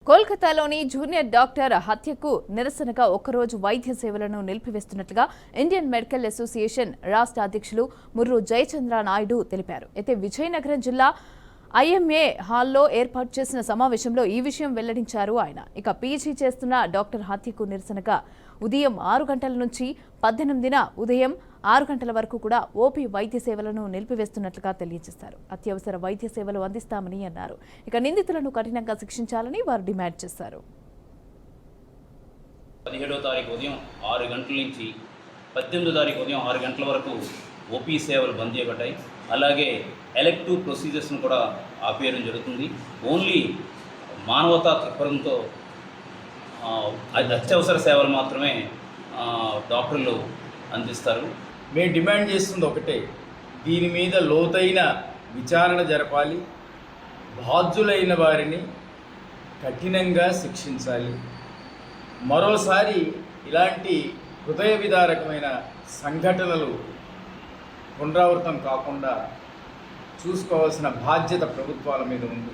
కోల్కతాలోని junior doctor హత్యకు నిరసనగా ఒక్కరోజు వైద్య సేవలను నిలిపివేస్తున్నట్లుగా ఇండియన్ మెడికల్ అసోసియేషన్ రాష్ట్ర అధ్యక్షులు ముర్రు జయచంద్ర నాయుడు తెలిపారు. అయితే విజయనగరం జిల్లా ఐఎంఏ హాల్లో ఏర్పాటు చేసిన సమావేశంలో ఈ విషయం వెల్లడించారు ఆయన. ఇక పీజీ చేస్తున్న డాక్టర్ హత్యకు నిరసనగా ఉదయం 6 గంటల నుంచి 18న ఉదయం 6 గంటల వరకు కూడా ఓపీ వైద్య సేవలను నిలిపివేస్తున్నట్లుగా తెలియజేశారు. అత్యవసర వైద్య సేవలు అందిస్తామని అన్నారు. ఇక నిందితులను కఠినంగా శిక్షించాలని వారు డిమాండ్ చేశారు. 17వ తారీఖు ఉదయం 6 గంటల నుంచి 18వ తారీఖు ఉదయం 6 గంటల వరకు ఓపీ సేవలు బంద్ చేయబడ్డాయి. అలాగే ఎలెక్టివ్ ప్రొసీజర్స్ను కూడా ఆపేయడం జరుగుతుంది. ఓన్లీ మానవతా దృక్పథంతో అత్యవసర సేవలు మాత్రమే డాక్టర్లు అందిస్తారు. మేము డిమాండ్ చేస్తుంది ఒకటే, దీని మీద లోతైన విచారణ జరపాలి, బాధ్యులైన వారిని కఠినంగా శిక్షించాలి. మరోసారి ఇలాంటి హృదయ విదారకమైన సంఘటనలు పునరావృతం కాకుండా చూసుకోవాల్సిన బాధ్యత ప్రభుత్వాల మీద ఉంది.